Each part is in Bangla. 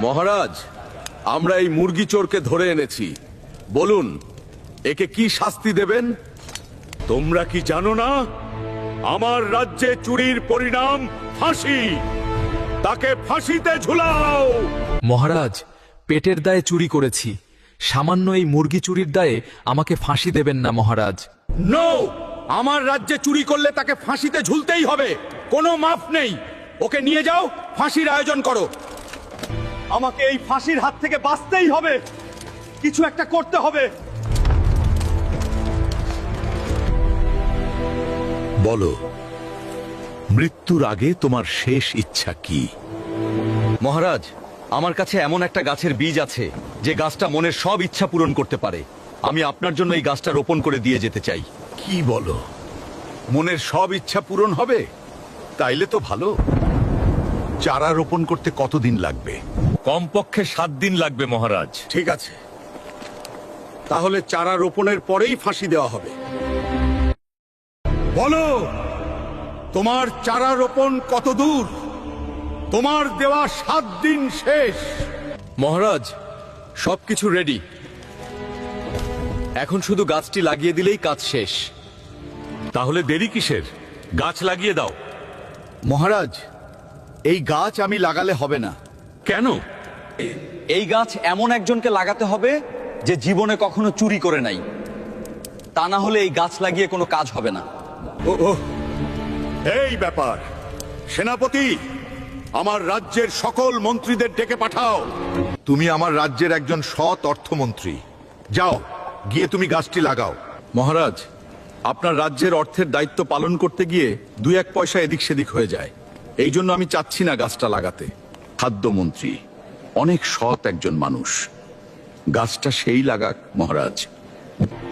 মহারাজ, আমরা এই মুরগি চোরকে ধরে এনেছি। বলুন, একে কি শাস্তি দেবেন? তোমরা কি জানো না আমার রাজ্যে চুরির পরিণাম ফাঁসি? তাকে ফাঁসিতে ঝুলাও। মহারাজ, পেটের দায়ে চুরি করেছি। সামান্য এই মুরগি চুরির দায়ে আমাকে ফাঁসি দেবেন না মহারাজ। নো! আমার রাজ্যে চুরি করলে তাকে ফাঁসিতে ঝুলতেই হবে, কোনো মাফ নেই। ওকে নিয়ে যাও, ফাঁসির আয়োজন করো। আমাকে এই ফাঁসির হাত থেকে বাঁচতেই হবে, কিছু একটা করতে হবে। বলো, মৃত্যুর আগে তোমার শেষ ইচ্ছা কি? মহারাজ, আমার কাছে এমন একটা গাছের বীজ আছে যে গাছটা মনের সব ইচ্ছা পূরণ করতে পারে। আমি আপনার জন্য এই গাছটা রোপণ করে দিয়ে যেতে চাই। কি বলো? মনের সব ইচ্ছা পূরণ হবে? তাইলে তো ভালো। চারা রোপণ করতে কতদিন লাগবে? কমপক্ষে 7 দিন লাগবে মহারাজ। ঠিক আছে, তাহলে চারা রোপণের পরেই ফাঁসি দেওয়া হবে। বলো, তোমার চারা রোপণ কত দূর? তোমার দেওয়া 7 দিন শেষ। মহারাজ, সবকিছু রেডি। এখন শুধু গাছটি লাগিয়ে দিলেই কাজ শেষ। তাহলে দেরি কিসের? গাছ লাগিয়ে দাও। মহারাজ, এই গাছ আমি লাগালে হবে না। কেন? এই গাছ এমন একজনকে লাগাতে হবে যে জীবনে কখনো চুরি করে নাই। তা না হলে এই গাছ লাগিয়ে কোনো কাজ হবে না। ও, এই ব্যাপার। সেনাপতি, আমার রাজ্যের সকল মন্ত্রীদের ডেকে পাঠাও। তুমি আমার রাজ্যের একজন সৎ অর্থমন্ত্রী। যাও, গিয়ে তুমি গাছটি লাগাও। মহারাজ, আপনার রাজ্যের অর্থের দায়িত্ব পালন করতে গিয়ে 2-1 পয়সা এদিক সেদিক হয়ে যায়। এই জন্য আমি চাচ্ছি না গাছটা লাগাতে। খাদ্যমন্ত্রী অনেক সৎ একজন মানুষ, গাছটা সেই লাগাক মহারাজ।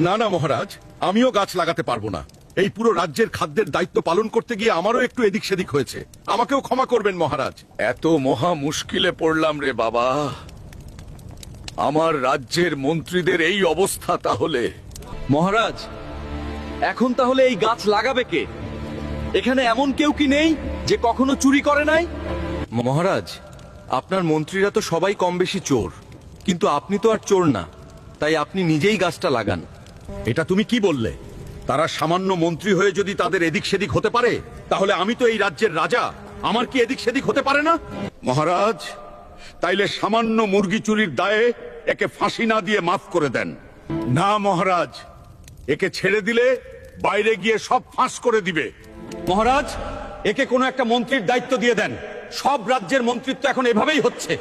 না না মহারাজ, আমিও গাছ লাগাতে পারবো না। এই পুরো রাজ্যের খাদ্যের দায়িত্ব পালন করতে গিয়ে আমারও একটু এদিক সেদিক হয়েছে। আমাকেও ক্ষমা করবেন মহারাজ। এত মহা মুশকিলে পড়লাম রে বাবা। আমার রাজ্যের মন্ত্রীদের এই অবস্থা তাহলে। মহারাজ, এখন তাহলে এই গাছ লাগাবে কে? এখানে এমন কেউ কি নেই যে কখনো চুরি করে নাই? মহারাজ, আপনার মন্ত্রীরা তো সবাই কম বেশি চোর, কিন্তু আপনি তো আর চোর না, তাই আপনি নিজেই গাছটা লাগান। এটা তুমি কি বললে? তারা সামান্য মন্ত্রী হয়ে যদি তাদের এদিক সেদিক হতে পারে, তাহলে আমি তো এই রাজ্যের রাজা, আমার কি এদিক সেদিক হতে পারে না? মহারাজ, তাইলে সামান্য মুরগি চুরির দায়ে একে ফাঁসি না দিয়ে মাফ করে দেন। না মহারাজ, একে ছেড়ে দিলে বাইরে গিয়ে সব ফাঁস করে দিবে। মহারাজ, একে কোনো একটা মন্ত্রীর দায়িত্ব দিয়ে দেন। সব রাজ্যের মন্ত্রিত্ব এখন এভাবেই হচ্ছে।